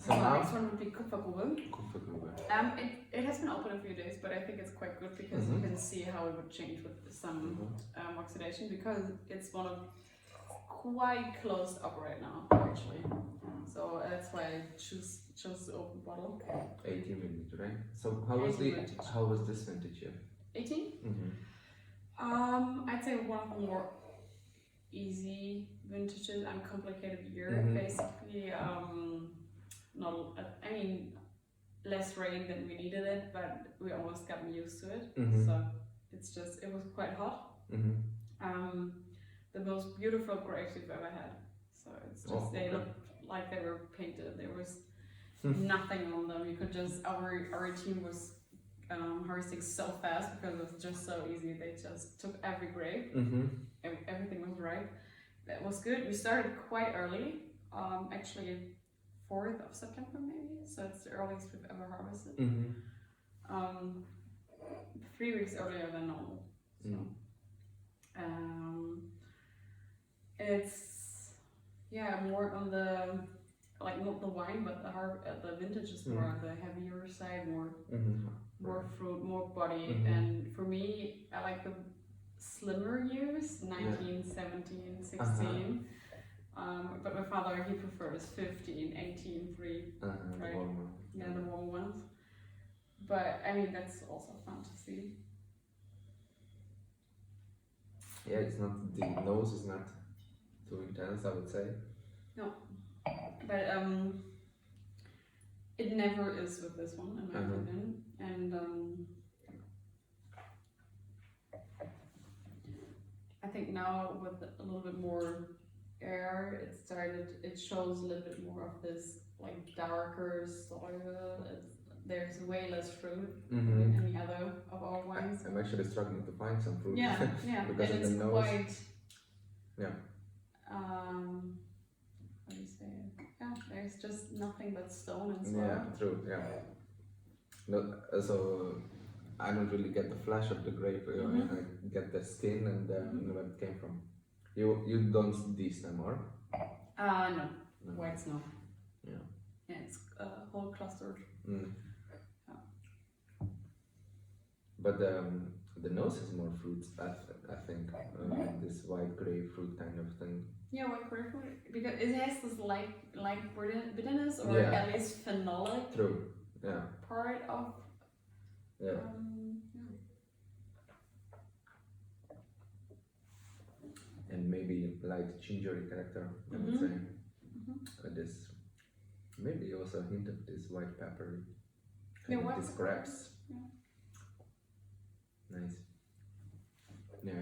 So the next one would be Kupfergrube. Kupfergrube. It has been open a few days, but I think it's quite good because you can see how it would change with some oxidation, because it's one of quite closed up right now actually. So that's why I chose the open bottle. 18 vintage, right? So how was this vintage year? 18? I'd say one of the more easy vintages, uncomplicated year. Basically, less rain than we needed it, but we almost gotten used to it. So it was quite hot. The most beautiful grapes we've ever had. So it's just they looked like they were painted. There was nothing on them. You could just our team was harvesting so fast because it was just so easy. They just took every grape. Everything was ripe. That was good. We started quite early. Actually 4th of September maybe. So it's the earliest we've ever harvested. 3 weeks earlier than normal. So, it's more on the not the wine, but the vintage is more on the heavier side, more fruit, more body. And for me, I like the slimmer years, 19, 17, 16. But my father, he prefers 15, 18, 3, right? The warm ones. But I mean, that's also fun to see. Yeah, it's not, the nose is not too intense, I would say. No, but it never is with this one, in my opinion. And I think now with a little bit more air, it shows a little bit more of this like darker soil. There's way less fruit than any other of our wines. I'm actually struggling to find some fruit. Yeah, because and of the nose. Quite. How do you say it? Yeah, there's just nothing but stone and soil. Yeah, true. Yeah. No, so I don't really get the flesh of the grape. I get the skin and where it came from. You don't these them, or? No. Whites no. Yeah. Yeah, it's whole clustered. But the nose is more fruit, I think. This white grapefruit kind of thing. Yeah, white grapefruit, because it has this light bitterness, or at least phenolic. True. Yeah. Part of. Yeah. And maybe light gingery character, I would say. This maybe also a hint of this white pepper. These grapes. Yeah. Nice. Yeah,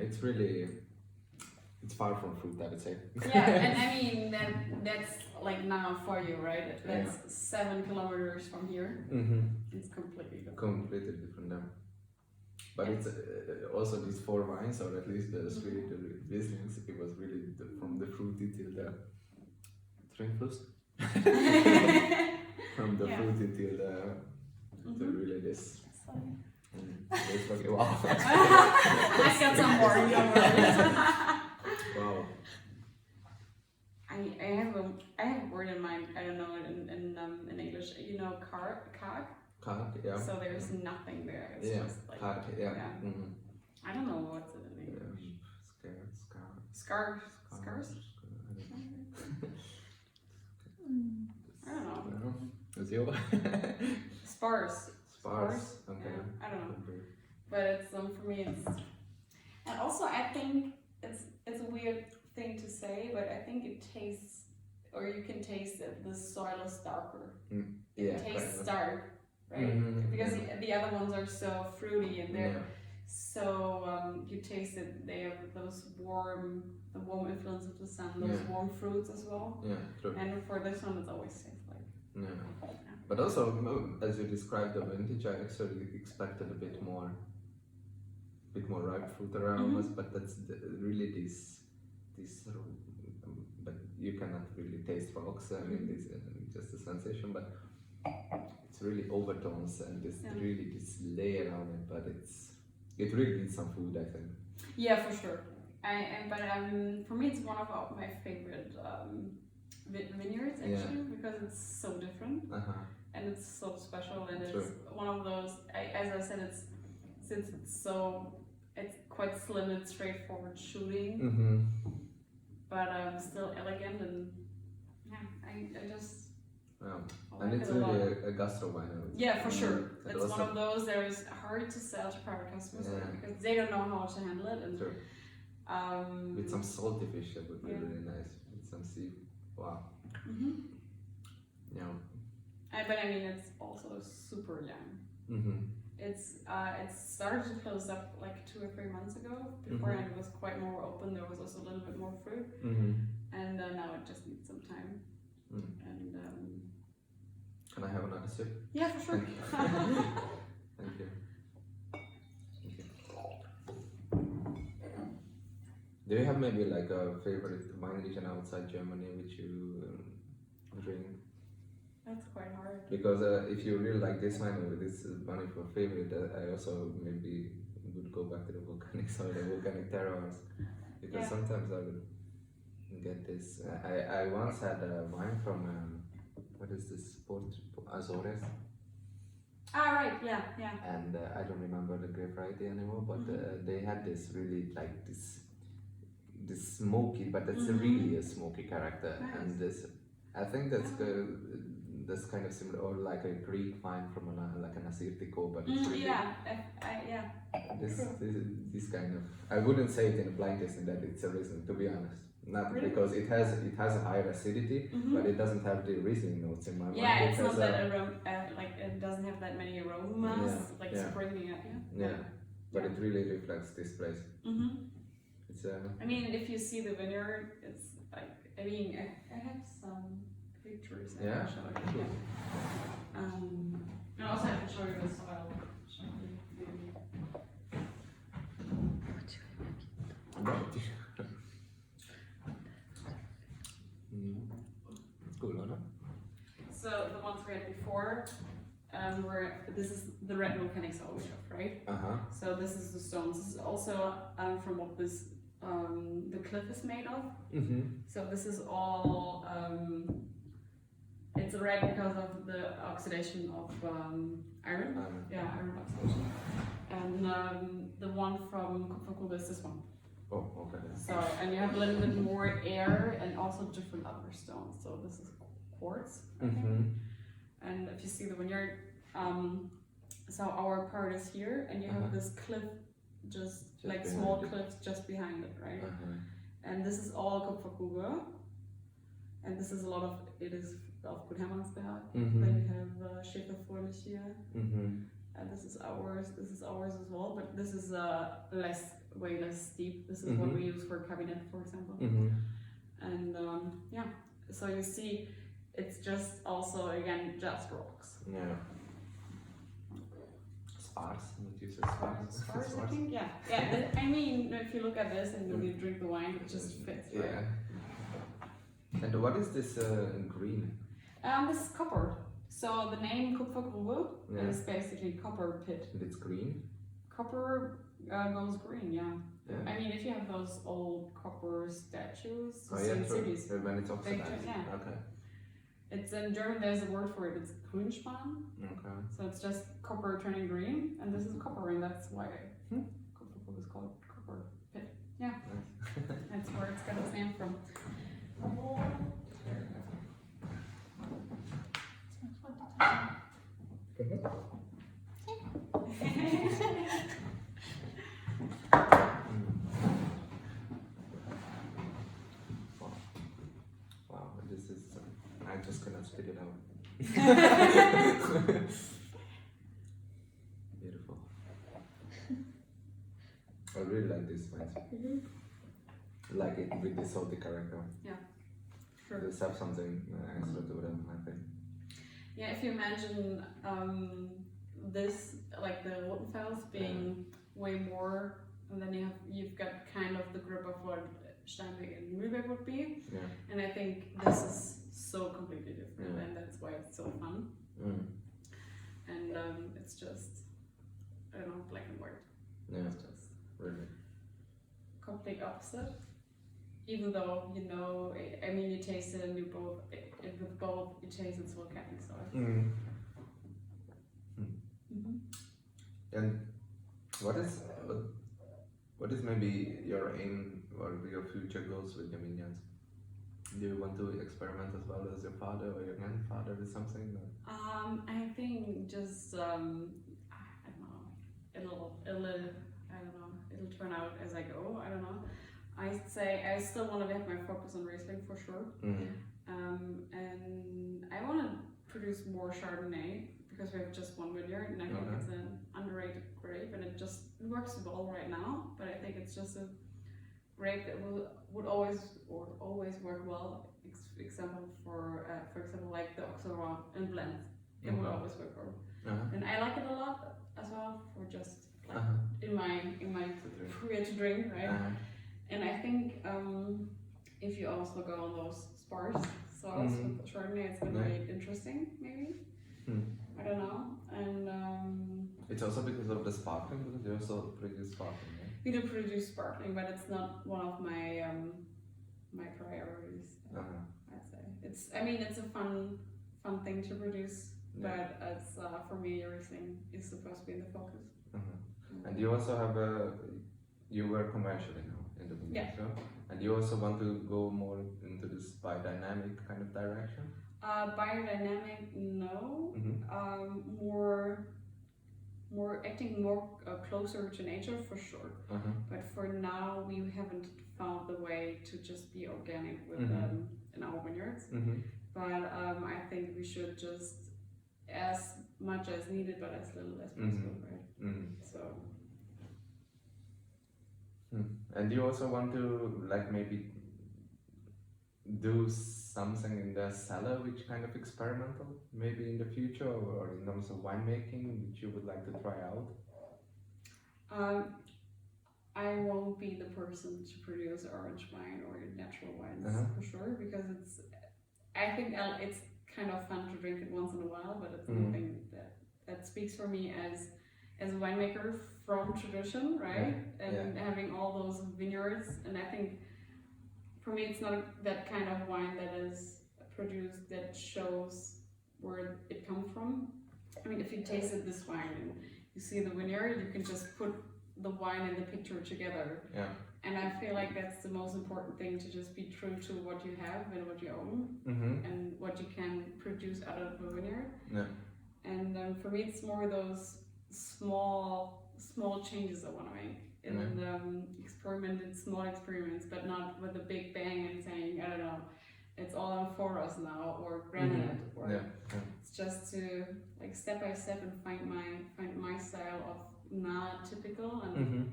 it's far from fruit, I would say. Yeah, and I mean that's like now for you, right? That's 7 kilometers from here. It's completely different. Completely different now. But it's also these 4 wines, or at least the 3 Rieslings, it was really from the fruity till the Trinkfluss. From the fruity till the really this. It's like, wow. I got some more. Wow. I have a word in mind. I don't know in English. You know, carg. Carg, yeah. So there's nothing there. It's just like carg, yeah. I don't know what's it in English. Scars. I don't know. It's you. Sparse. Okay. Yeah, I don't know. But it's for me it's, and also I think it's a weird thing to say, but I think it tastes, or you can taste that the soil is darker. It tastes dark, right? Because the other ones are so fruity and they're so you taste it. They have those warm influence of the sun, those warm fruits as well. Yeah, true. And for this one, it always tastes like. Yeah. But also, as you described the vintage, I actually expected a bit more ripe fruit around us, but that's really this, but you cannot really taste rocks. I mean, it's just a sensation, but it's really overtones and really this layer on it. But it really needs some food, I think. Yeah, for sure. But for me, it's one of my favorite vineyards actually, because it's so different and it's so special, and it's one of those. As I said, since it's quite slim and straightforward shooting, but still elegant, and I just. And it's really a gastro wine. Yeah, for sure. It's one of those that is hard to sell to private customers because they don't know how to handle it. And, with some salty fish, that would be really nice. With some seafood. Wow. Yeah. But I mean, it's also super young. It started to close up like 2 or 3 months ago. Beforehand, it was quite more open. There was also a little bit more fruit, and now it just needs some time. And can I have another sip? Yeah, for sure. Thank you. Do you have maybe like a favorite wine region outside Germany which you drink? That's quite hard. Because if you really like this wine, or this is one of your favorite, I also maybe would go back to the volcanic soil, the volcanic terroirs, because sometimes I would get this. I once had a wine from what is this, Port Azores? Ah, right, yeah. And I don't remember the grape variety anymore, but they had this really like this smoky, but that's really a smoky character. Nice. And this, I think that's kind of similar, or like a Greek wine from like an Assyrtiko, but it's really, this kind of, I wouldn't say it in a blind tasting that it's a Riesling, to be honest. Not really? Because it has a higher acidity, but it doesn't have the Riesling notes in my mind. Yeah, it's not that like it doesn't have that many aromas, springing up. But it really reflects this place. It's I mean, if you see the vineyard, it's like, I mean, I have some pictures. I can show you. And also I can show you the soil. Cool, huh? So the ones we had before, this is the red volcanic soil we have, right? So this is the stones. This is also from what this the cliff is made of. So this is all it's red because of the oxidation of iron. Iron oxidation. And the one from Kupfergrube is this one. Oh, okay. So, and you have a little bit more air and also different other stones. So this is quartz, I think. And if you see the vineyard, so our part is here, and you have this cliff, just like small cliffs just behind it, right? And this is all Kupfergrube, and this is a lot of, it is of Gut Hermannsberg. Then you have Schäferfröhlich here, and this is ours as well, but this is way less steep. This is what we use for cabinet, for example. And so you see, it's just also, again, just rocks. Sparse, would you say sparse? Sparse, I think, yeah. I mean, if you look at this and you drink the wine, it just fits, right? And what is this in green? This is copper. So the name Kupfergrube is basically copper pit. And it's green? Copper goes green, I mean, if you have those old copper statues in cities, when it's oxidized. Okay. It's in German. There's a word for it. It's Grünspan. Okay. So it's just copper turning green, and this is copper, and that's why Kupfergrube is called copper pit. Yeah, nice. That's where it's got its name from. Wow, this is, I just cannot spit it out. Beautiful. I really like this wine. Like it with the salty character. Yeah, sure. Just have something extra to them, I think. Yeah, if you imagine this, like the Rothenfels being way more, and then you've got kind of the grip of what Steinweg and Mühlberg would be. And I think this is so completely different, and that's why it's so fun. And it's just, I don't know, black and white. It's just really complete opposite. even though you know, I mean, you taste it and you both, with both, you taste it's volcanic soil. And what is maybe your aim or your future goals with your vineyards? Do you want to experiment as well as your father or your grandfather with something? Or? I think just I don't know. It'll turn out as I go. I don't know. I'd say I still want to have my focus on Riesling for sure. And I want to produce more Chardonnay because we have just one vineyard, and I think it's an underrated grape, and it works well right now. But I think it's just a grape that would always work well. Example for example, like the Auxerrois in blends, it would always work well. And I like it a lot as well for just like in my career to drink, right? And I think if you also go on those sparse soils with Chardonnay, it's gonna be interesting, maybe. I don't know. And it's also because of the sparkling, because you also produce sparkling, right? We do produce sparkling, but it's not one of my my priorities. I'd say it's a fun thing to produce, but it's for me, Riesling is supposed to be in the focus. And you also have you work commercially now in the vineyard, so? And you also want to go more into this biodynamic kind of direction? Biodynamic, no. More acting more closer to nature for sure. But for now, we haven't found the way to just be organic with in our vineyards. But I think we should just as much as needed, but as little as possible, right? So. And you also want to like maybe do something in the cellar which kind of experimental maybe in the future, or in terms of winemaking which you would like to try out? I won't be the person to produce orange wine or natural wines for sure, because I think it's kind of fun to drink it once in a while, but it's nothing that speaks for me as a winemaker from tradition, right? And having all those vineyards, and I think for me it's not that kind of wine that is produced that shows where it comes from. I mean, if you tasted this wine and you see the vineyard, you can just put the wine and the picture together. And I feel like that's the most important thing, to just be true to what you have and what you own and what you can produce out of a vineyard. And for me, it's more those small changes I want to make, and experimented small experiments, but not with a big bang and saying, I don't know, it's all on Foros now or granite, or it's just to like step by step and find my style of not typical and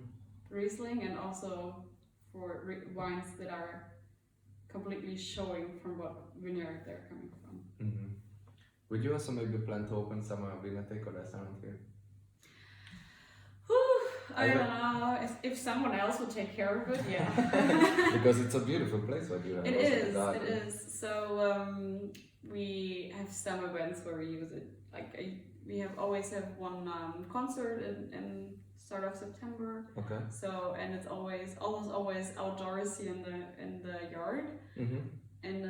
Riesling, and also for wines that are completely showing from what vineyard they're coming from. Would you also maybe plan to open some vinoteca or restaurant here? I don't know, if someone else would take care of it, Because it's a beautiful place what you have. It is. So we have some events where we use it. Like we always have one concert in start of September. So, and it's almost always outdoors here in the yard, and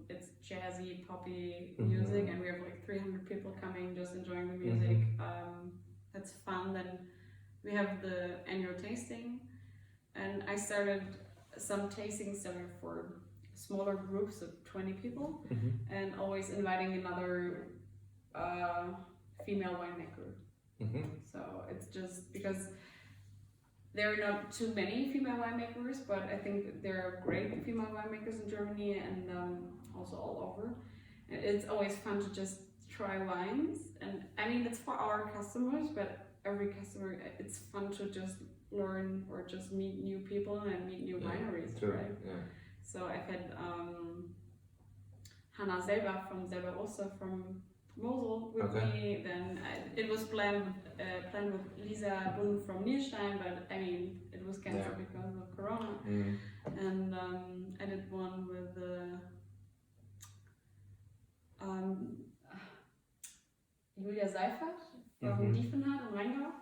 it's jazzy, poppy music, and we have like 300 people coming just enjoying the music. That's fun. Then we have the annual tasting, and I started some tastings for smaller groups of 20 people, and always inviting another female winemaker. So it's just because there are not too many female winemakers, but I think there are great female winemakers in Germany and also all over. And it's always fun to just try wines, and I mean it's for our customers, but every customer, it's fun to just learn or just meet new people and meet new wineries, right? So I've had Hannah Selber from Selber Oster from Mosel with me. Then it was planned with Lisa Brun from Nierstein, but I mean it was cancelled because of Corona. And I did one with Julia Seifert from Diefenhardt in Rheingau,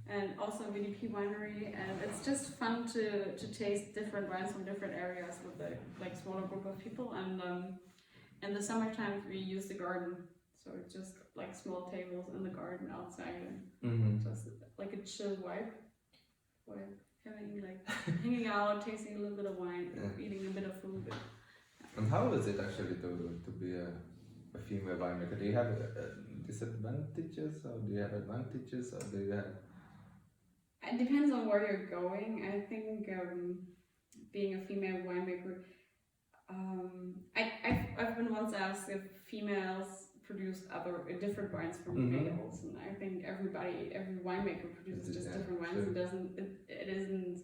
and also VDP winery, and it's just fun to taste different wines from different areas with a like smaller group of people. And in the summertime we use the garden, so it's just like small tables in the garden outside, and just like a chill vibe, with having like hanging out, tasting a little bit of wine, eating a bit of food. And how is it actually to be a female winemaker? Do you have disadvantages, or do you have advantages, or do you have? It depends on where you're going. I think being a female winemaker, I've been once asked if females produce different wines from males, and I think every winemaker produces just different wines. Sure. It isn't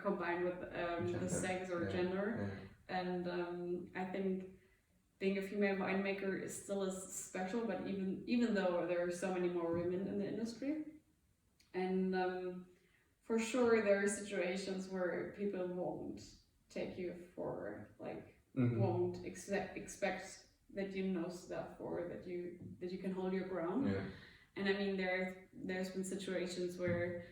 combined with the sex or gender. Yeah. And I think being a female winemaker is still as special, but even though there are so many more women in the industry, and for sure there are situations where people won't take you for like won't expect that you know stuff, or that you can hold your ground. Yeah. And I mean there's been situations where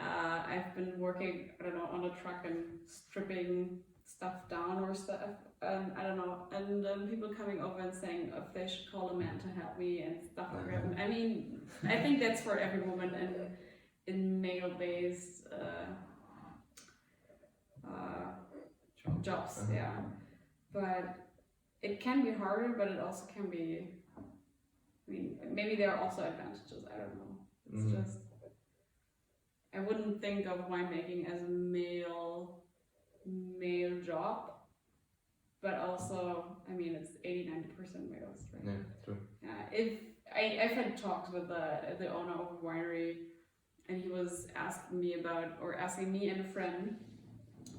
I've been working, I don't know, on a truck and stripping stuff down or stuff, I don't know, and people coming over and saying if they should call a man to help me and stuff like that. I mean, I think that's for every woman in male-based jobs, yeah. But it can be harder, but it also can be, I mean, maybe there are also advantages, I don't know. It's just, I wouldn't think of winemaking as a male job, but also, I mean, it's 80-90% males, right? Yeah, true. I've had talks with the owner of a winery, and he was asking me and a friend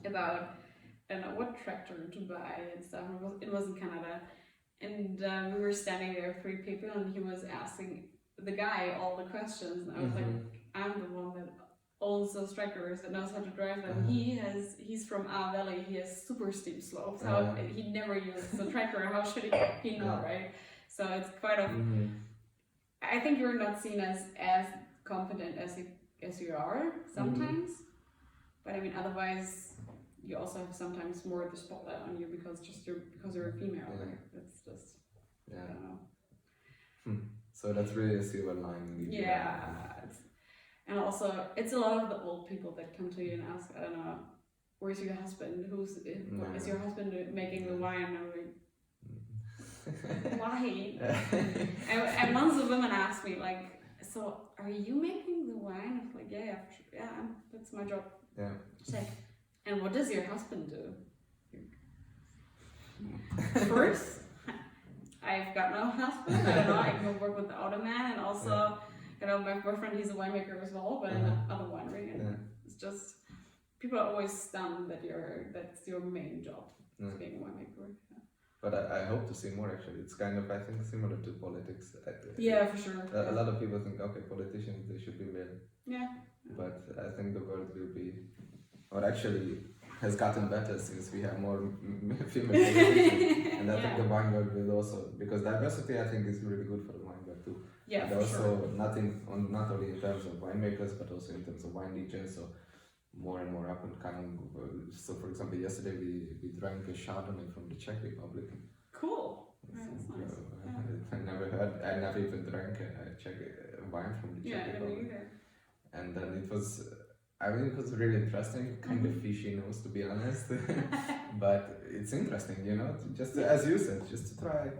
about, I don't know, what tractor to buy and stuff. It was in Canada, and we were standing there, 3 people, and he was asking the guy all the questions, and I was like, I'm the one that owns those tractors and knows how to drive them. He's from our valley. He has super steep slopes. He never uses a tractor. How should he know, right? So it's quite a. I think you're not seen as competent as you are sometimes, but I mean otherwise you also have sometimes more of the spotlight on you because you're a female. Yeah. Right? It's just I don't know. So that's really a silver lining. Yeah. And also, it's a lot of the old people that come to you and ask, I don't know, where's your husband? Is your husband making the wine? I'm like, why? And once the women asked me, like, so are you making the wine? I was like, yeah, that's my job. Yeah. She's like, and what does your husband do? First, I've got no husband. I don't know, I can work with the auto man, and also. You know, my boyfriend, he's a winemaker as well, but in another winery, and it's just, people are always stunned that that's your main job, being a winemaker. Yeah. But I hope to see more actually. It's kind of, I think, similar to politics. Yeah, for sure. A lot of people think, okay, politicians, they should be male. Yeah. But I think the world will be, or actually has gotten better since we have more female politicians. And I think the wine world will also, because diversity I think is really good for the wine world too. Yeah, and also not only in terms of winemakers, but also in terms of wine regions. So more and more up and coming. So for example, yesterday we drank a Chardonnay from the Czech Republic. Cool. That's nice. I never even drank a Czech wine from the Czech Republic. Either. And then it was really interesting, kind of fishy nose to be honest. But it's interesting, you know, just to, as you said, just to try.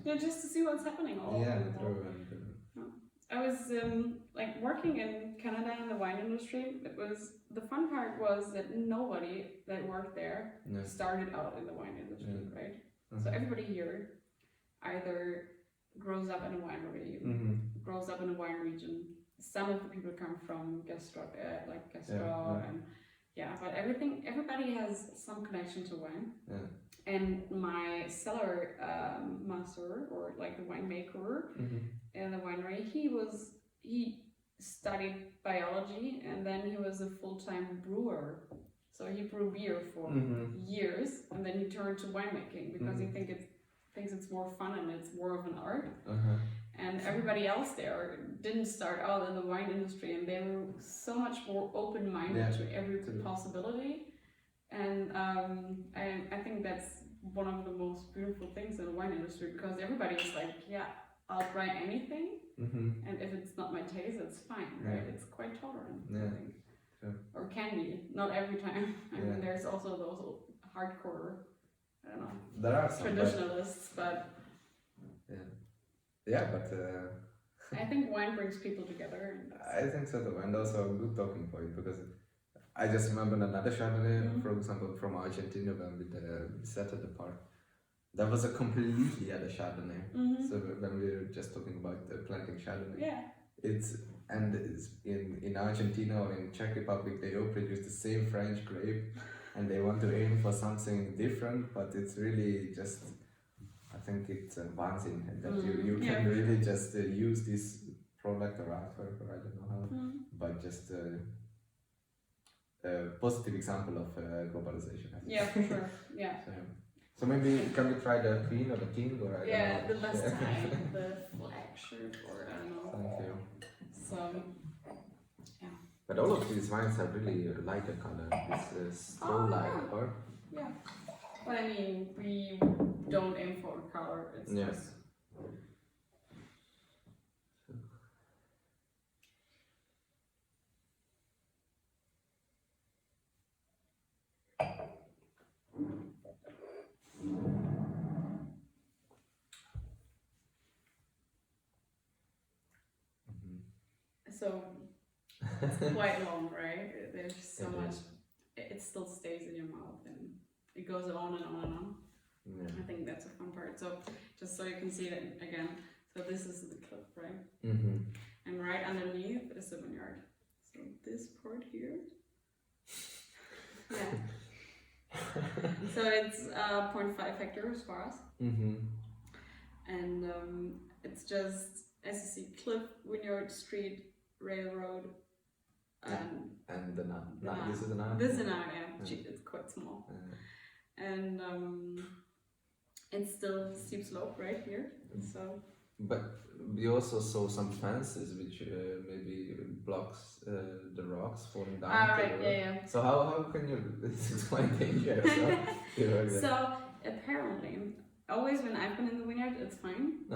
Yeah, just to see what's happening all over the world. I was like working in Canada in the wine industry. The fun part was that nobody that worked there started out in the wine industry, right? So everybody here either grows up in a winery, grows up in a wine region. Some of the people come from gastro, and but everybody has some connection to wine. Yeah. And my cellar master, or like the winemaker in the winery, he studied biology, and then he was a full-time brewer. So he brewed beer for years, and then he turned to winemaking because he thinks it's more fun and it's more of an art. and everybody else there didn't start out in the wine industry, and they were so much more open-minded to every possibility. And I think that's one of the most beautiful things in the wine industry, because everybody is like, yeah, I'll try anything, and if it's not my taste, it's fine, right? It's quite tolerant, I think. Sure. Or can be, not every time. I mean, there's also those hardcore, I don't know, there are some traditionalists, but but I think wine brings people together. I think so too, and also a good talking point, because I just remember another Chardonnay, for example, from Argentina, when we sat at the park. That was a completely other Chardonnay. So when we were just talking about planting Chardonnay, it's in Argentina or in Czech Republic, they all produce the same French grape, and they want to aim for something different, but it's really just, I think it's advancing, and that you can really just use this product or artwork, or I don't know how, but just a positive example of globalization. For sure. So maybe can we try the Queen or the King, or I don't know. The Bastei, the flagship, or I don't know. Thank you. So, But all of these wines have really lighter color. This straw light, or? Yeah. But I mean, we don't aim for color. It's just. So it's quite long, right? There's so much. It still stays in your mouth, and it goes on and on and on. I think that's a fun part. So just so you can see it again. So this is the cliff, right? And right underneath is the vineyard. So this part here. So it's 0.5 hectares for us. And it's just, as you see, cliff, vineyard, street, railroad, and the nut. This is a nut. This is a nut, it's quite small. And it's still steep slope right here. So. But we also saw some fences which maybe blocks the rocks falling down. Right, So how can you explain danger? So apparently, always when I've been in the vineyard, it's fine.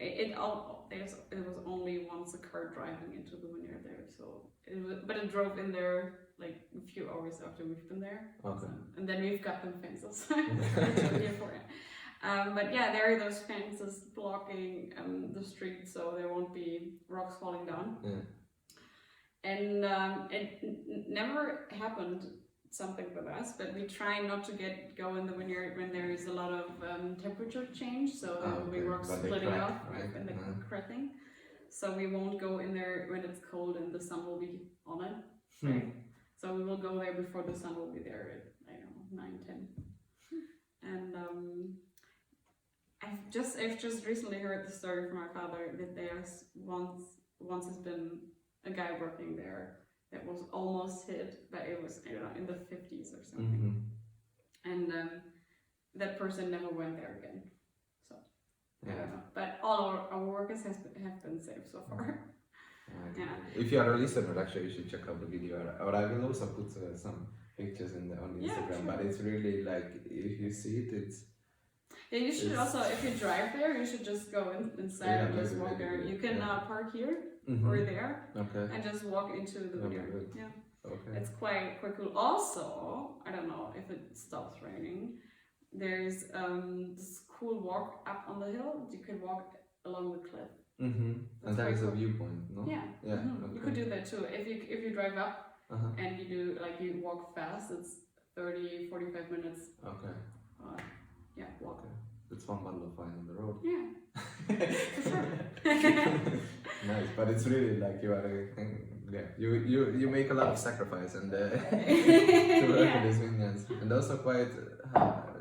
It was only once a car driving into the vineyard there, so but it drove in there like a few hours after we've been there. So, and then we've got them fences. But there are those fences blocking the street, so there won't be rocks falling down. And it never happened something with us, but we try not to go in the vineyard when there is a lot of temperature change, so there will be rocks splitting off and cracking. So we won't go in there when it's cold and the sun will be on it, right? So we will go there before the sun will be there at, I don't know, 9, 10. And I've just recently heard the story from my father that there's once has been a guy working there that was almost hit, but it was, I don't know, in the 50s or something. And that person never went there again. So I don't know. But all our workers have been safe so far. If you are a listener, actually you should check out the video, or I will also put some pictures on the Instagram. Sure. But it's really like, if you see it, it's. Yeah, you should also, if you drive there, you should just go inside and just walk there. You can park here or there and just walk into the vineyard. It's quite cool. Also, I don't know if it stops raining. There's this cool walk up on the hill. You can walk along the cliff. And that is a viewpoint, no? You could do that too. If you drive up and you walk fast, it's 30-45 minutes. Walk. It's one bottle of wine on the road. For sure. Nice, but it's really like you are. You make a lot of sacrifice and to work in these vineyards, and also quite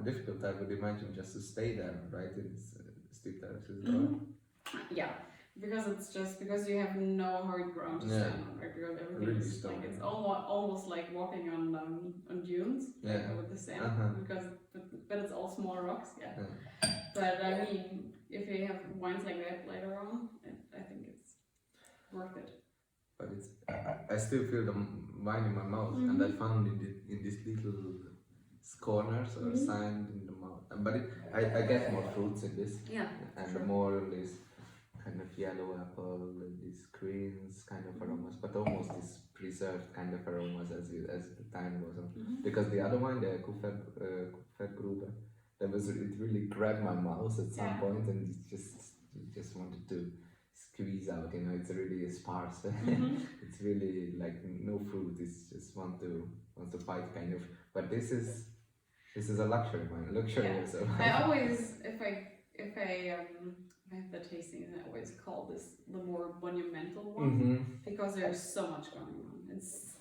difficult, I would imagine, just to stay there, right? It's steep terraces. Because you have no hard ground to stand on, right? Because everything really is like, it's almost like walking on dunes with the sand, but it's all small rocks. But I mean, if you have wines like that later on, I think it's worth it. But it's I still feel the wine in my mouth, and I found in these little corners or sand in the mouth. But I get more fruits in this, and more this kind of yellow apple, these greens kind of aromas, but almost this preserved kind of aromas as the time goes on. Because the other one, the Kupfergrube, it really grabbed my mouth at some point, and it just wanted to squeeze out. You know, it's really sparse. It's really like no fruit. It's just want to fight kind of. But this is a luxury wine. So I always, if I have the tasting, I always call this the more monumental one because there's so much going on. It's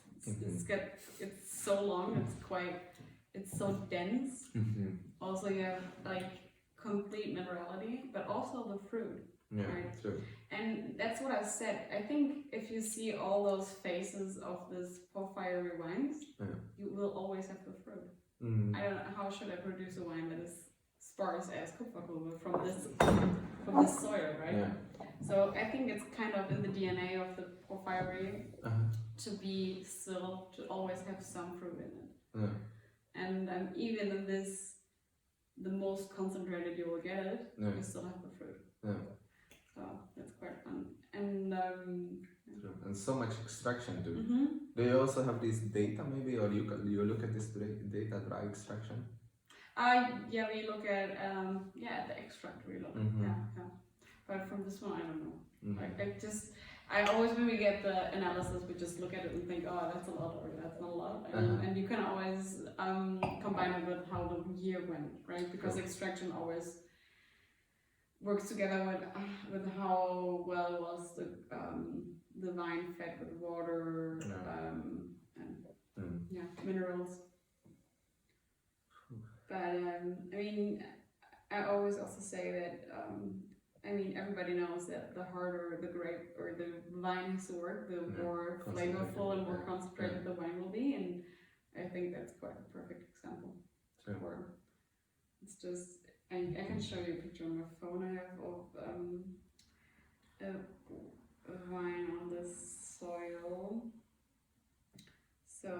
so long. It's so dense. Also, you have like complete minerality, but also the fruit. Yeah, right? true. And that's what I said. I think if you see all those faces of this porphyry wines, you will always have the fruit. I don't know, how should I produce a wine that is sparse as Kupfergrube from this soil, right? Yeah. So I think it's kind of in the DNA of the porphyry to always have some fruit in it. And even in this, the most concentrated you will get it, you still have the fruit. So that's quite fun. And so much extraction too. Do you also have this data maybe, or you look at this data, dry extraction? Yeah, we look at the extract we look. But from this one, I don't know. I always, when we get the analysis, we just look at it and think, oh, that's a lot or that's not a lot. And you can always combine it with how the year went, right? Because extraction always works together with how well was the vine fed with water and minerals. But I mean, I always also say that everybody knows that the harder the grape or the vine has to work, the more flavorful and more concentrated the wine will be, and I think that's quite a perfect example. For it's just, I can show you a picture on my phone I have of a vine on this soil. So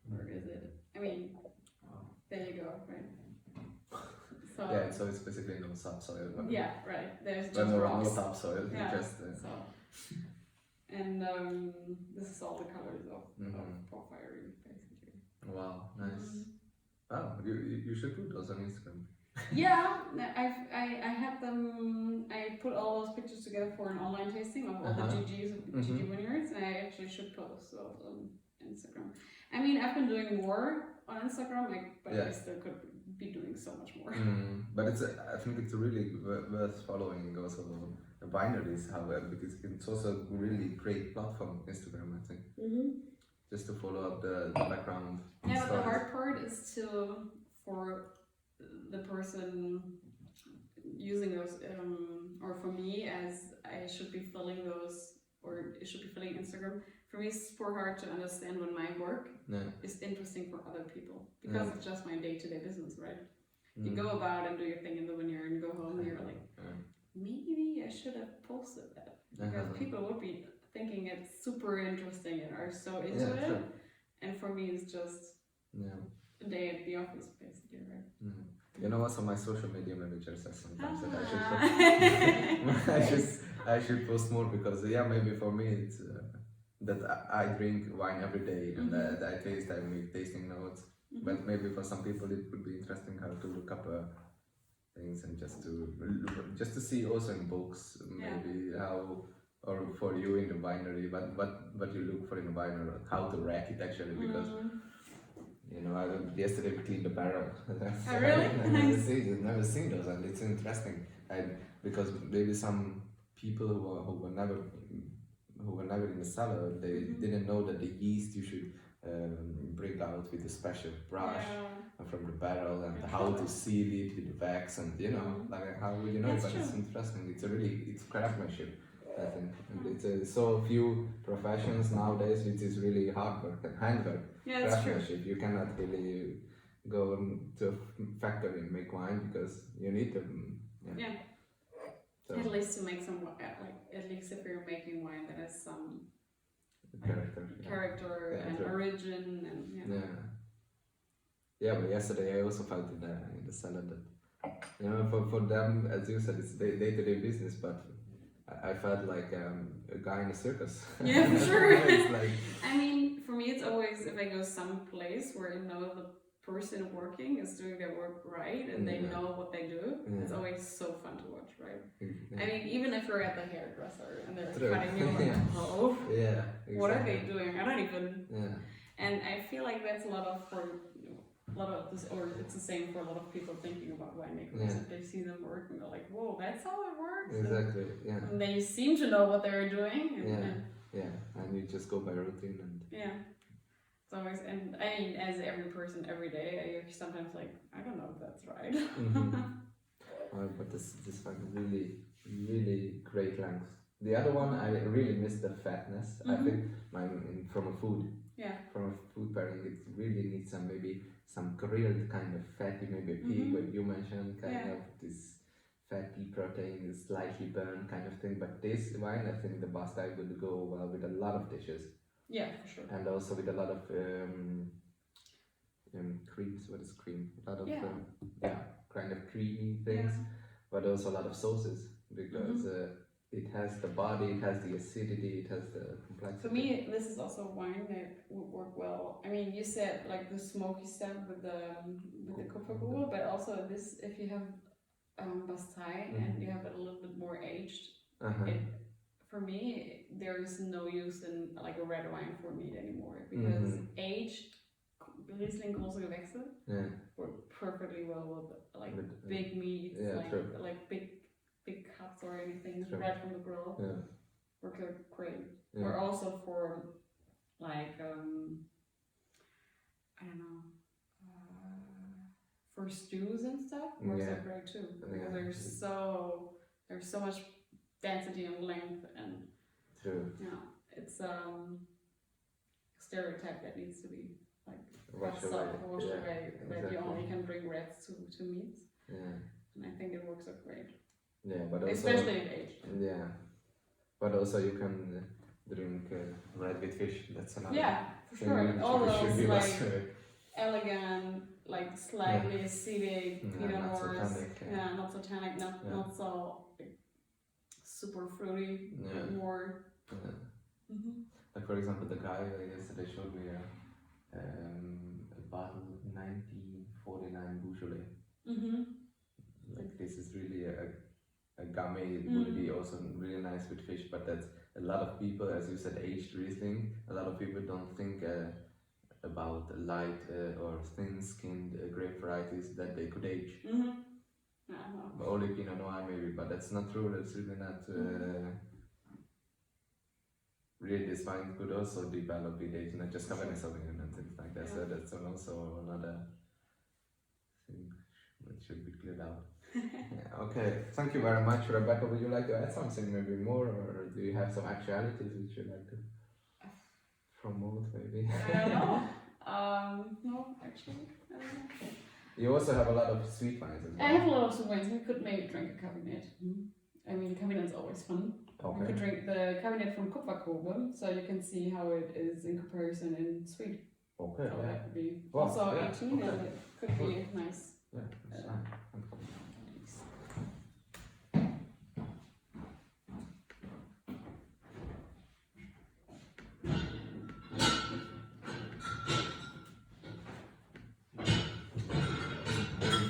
where is it? There you go, right? So it's basically no subsoil. Right. There's just rocks. No topsoil. And this is all the colors of porphyry, basically. Wow, nice. Oh, you should put those on Instagram. I had them. I put all those pictures together for an online tasting of all the GGs of GG vineyards, and I actually should post those on Instagram. I've been doing more on Instagram, but I still could be doing so much more. But I think it's really worth following also the wineries, however, because it's also a really great platform, Instagram, I think. Just to follow up the background. Yeah, but the hard part is for the person using those, or for me, as I should be filling those, or it should be filling Instagram. For me, it's super hard to understand when my work is interesting for other people, because it's just my day-to-day business, right? You go about and do your thing in the vineyard and go home and you're like, maybe I should have posted that, because people would be thinking it's super interesting and are so into it. Sure. And for me, it's just a day at the office, basically, right? You know, also my social media manager says sometimes that I should post more, because maybe for me it's that I drink wine every day and that I taste, I make tasting notes. But maybe for some people it would be interesting how to look up things and just to see also in books maybe how, or for you in the winery, what you look for in a winery, how to rack it actually, because yesterday we cleaned the barrel. Oh, really? I've never seen those, and it's interesting. Because maybe some people who were never in the cellar, they didn't know that the yeast you should bring out with a special brush from the barrel, and how to seal it with the wax, and like how would you know? But it's interesting. It's craftsmanship, I think. And it's so few professions nowadays which is really hard work and handwork. Craftsmanship. You cannot really go to a factory and make wine, because you need to. So at least to make some at least if you're making wine that has some character and origin and yeah. But yesterday I also felt in the salad that for them, as you said, it's day-to-day business, but I felt like a guy in a circus. Yeah, for sure. It's like, I mean, for me, it's always if I go someplace where the person working is doing their work right and they know what they do. It's always so fun to watch, right? I mean, even if you're at the hairdresser and they're cutting you, like, exactly. What are they doing? I don't even. Yeah. And I feel like that's a lot of this, or it's the same for a lot of people thinking about winemakers. If they see them work and they're like, "Whoa, that's how it works." Exactly. And they seem to know what they're doing. And you just go by routine and. Yeah. It's always, and I mean, as every person, every day, I sometimes like, I don't know if that's right. But this one really, really great length. The other one, I really miss the fatness. I think from a food. Yeah. From a food pairing, it really needs some grilled kind of fatty, maybe a pig, what you mentioned, kind of this fatty protein, slightly burned kind of thing. But this wine, I think the Bastei would go well with a lot of dishes. Yeah, for sure. And also with a lot of creams. What is cream? A lot of kind of creamy things, but also a lot of sauces because it has the body, it has the acidity, it has the complexity. For me, this is also wine that would work well. I mean, you said like the smoky stuff with the Kupfergrube, but also this, if you have Bastei and you have it a little bit more aged, for me, there is no use in like a red wine for me anymore because aged Riesling große Gewächse work perfectly well with like big meats, like big cuts or anything right from the grill. Work great. Or also for like I don't know, for stews and stuff works out great too. There's so much density and length and it's stereotype that needs to be like washed away that you only can bring reds to meats. And I think it works out great. But also, especially if aged. But also you can drink red with fish. That's another. For sure. All those like elegant, like slightly acidic, not so tannic, not so super fruity, more. Like for example, the guy yesterday showed me a bottle 1949 Beaujolais. Like this is really a gummy. It would be also really nice with fish, but that's a lot of people, as you said, aged Riesling. A lot of people don't think about light or thin-skinned grape varieties that they could age. Only Pinot Noir maybe, but that's not true. That's really not. Really, this wine could also develop with age, not just Cabernet Sauvignon and things like that. So that's also another thing that should be cleared out. Okay, thank you very much, Rebecca. Would you like to add something maybe more, or do you have some actualities which you'd like to promote maybe? I don't know. No, actually, I don't know. You also have a lot of sweet wines as well. I have a lot of sweet wines. We could maybe drink a Cabernet. I mean, Cabernet's always fun. We could drink the Cabernet from Kupfergrube, so you can see how it is in comparison in sweet. Okay, so that would be also 18, and it could be nice. Yeah, that's fine.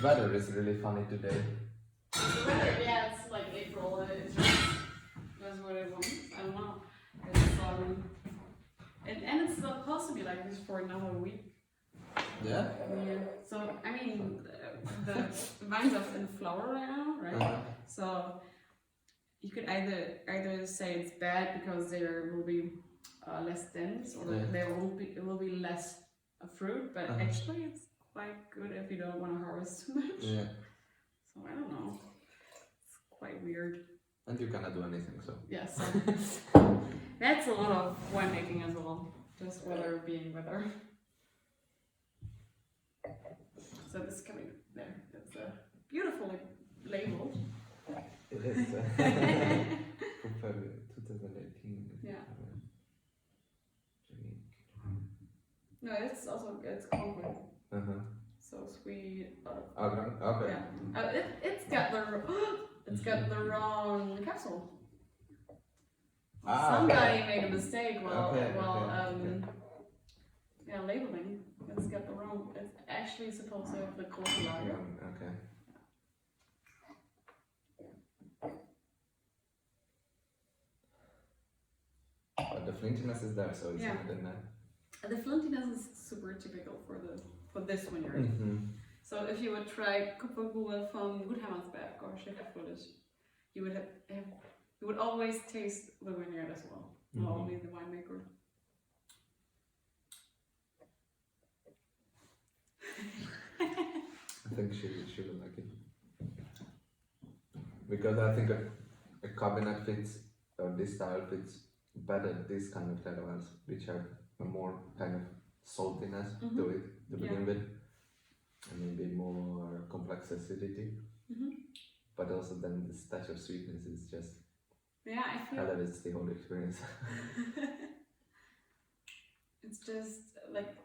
The weather is really funny today. The weather, it's like April. It's just what it wants. I don't know. It's and it's supposed to be like this for another week. Yeah. So I mean, the vines are in flower right now, right? So you could either say it's bad because there will be less dense, or it will be less fruit. But actually, it's quite good if you don't want to harvest too much. Yeah. So I don't know. It's quite weird. And you cannot do anything, so. Yes. That's a lot of winemaking as well. Just weather being weather. So this is coming there. It's beautifully labeled. It is. Kupfer 2018. Yeah. No, it's concrete. So sweet. Okay. Yeah. It's got the wrong capsule. Somebody made a mistake while labeling. It's got the wrong. It's actually supposed to have the cold lager. Okay. But the flintiness is there, so it's not in there. The flintiness is super typical for this vineyard. So if you would try Kupfergrube from Guthammersberg or Schäferfröhlich, you would always taste the vineyard as well, not only the winemaker. I think she will like it. Because I think a cabinet fits, or this style fits better this kind of terroirs, which have a more kind of saltiness to it to begin with, and maybe more complex acidity. But also then the touch of sweetness is just I feel elevates the whole experience. It's just like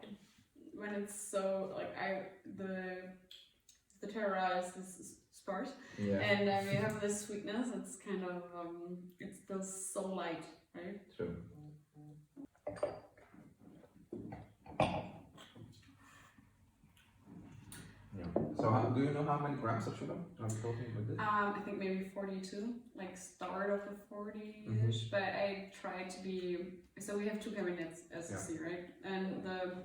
when it's so like the terroir is sparse, and we have this sweetness. It's kind of it's still so light, right? True. So do you know how many grams of sugar are we talking with this? I think maybe 42, like start of the 40-ish, but I try to be, so we have two cabinets as you see, right? And the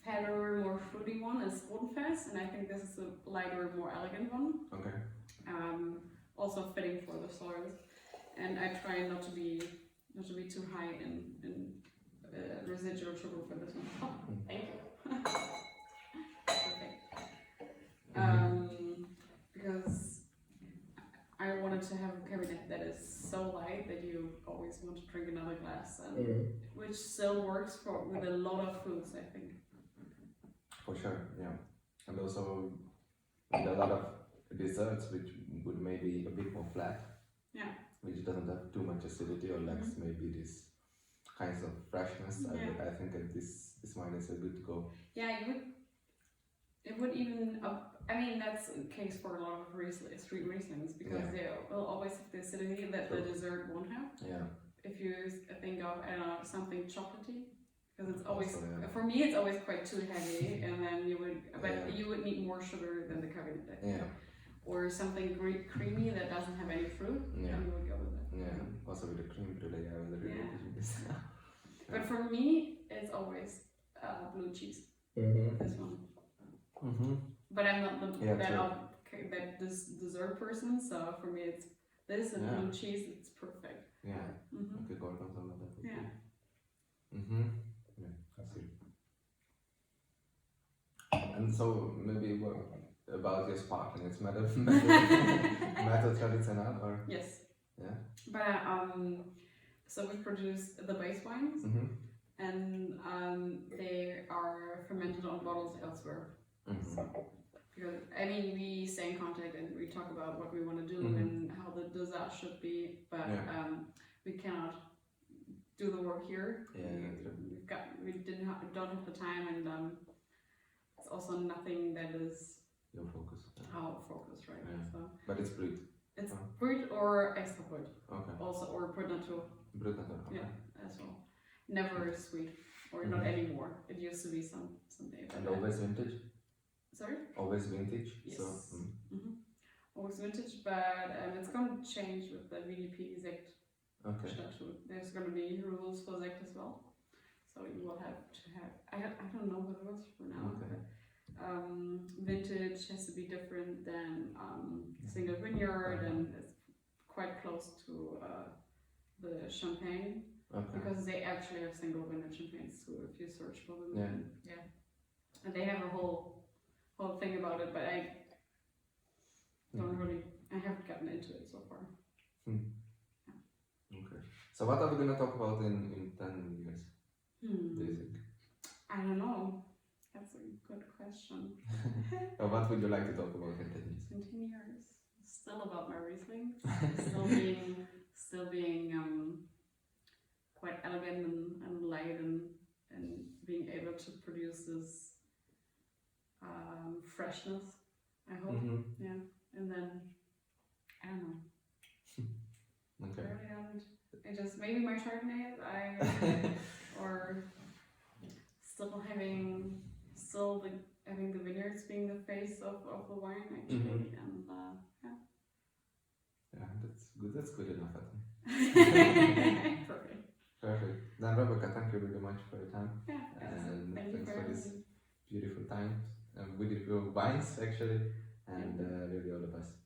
fatter, more fruity one is Bodenfest, and I think this is a lighter, more elegant one. Okay. Also fitting for the soils. And I try not to be too high in residual sugar for this one. Oh, thank you. Because I wanted to have a cabinet that is so light that you always want to drink another glass, and which still works with a lot of foods, I think. For sure, yeah. And also with a lot of desserts which would maybe a bit more flat. Yeah. Which doesn't have too much acidity or lacks maybe this kinds of freshness. I think that this wine is a good go. Yeah, it would even, I mean, that's the case for a lot of street Rieslings, because they will always have the acidity that the dessert won't have. Yeah. If you think of, I don't know, something chocolatey, because it's always, for me, it's always quite too heavy, and then you would need more sugar than the cabernet, I think. Yeah. Or something creamy that doesn't have any fruit, and you would go with it. Yeah, also with the cream brulee, I was really good this. But for me, it's always blue cheese. This one. But I'm not that dessert person, so for me it's this and blue cheese. It's perfect. Yeah. Okay, gorgonzola. Yeah. Yeah, I see. And so maybe about your sparkling, it's metal traditional or? Yes. Yeah. But so we produce the base wines, and they are fermented on bottles elsewhere. So, because I mean, we stay in contact and we talk about what we want to do and how the dosage should be, but we cannot do the work here. We don't have the time, and it's also nothing that is your focus. Our focus, right? Yeah. So, but it's brut. It's brut or extra brut. Okay. Also, or brut nature. Brut nature. Okay. Yeah, as well. Never sweet, or not anymore. It used to be someday. And always vintage. Sorry? Always vintage. Yes. So, always vintage, but it's going to change with the VDP Sekt. Okay. There's going to be rules for Sekt as well. So you will have to have, I don't know what the rules for now. Okay. Vintage has to be different than single vineyard, and it's quite close to the champagne. Okay. Because they actually have single vineyard champagnes, so if you search for them, and they have a whole thing about it, but I don't I haven't gotten into it so far. Okay. So what are we gonna talk about in 10 years? Do you think? I don't know. That's a good question. Or what would you like to talk about in 10 years? In 10 years. still about my Riesling, still being quite elegant and light and being able to produce this freshness, I hope. Yeah, and then I don't know. Okay. I really don't. It just maybe my Chardonnays, or having the vineyards being the face of the wine actually, and yeah. Yeah, that's good enough, I Perfect. Perfect. Then Rebecca, thank you very much for your time. Yeah, And thank you thanks for this me. beautiful time with your wines actually, and really all the best.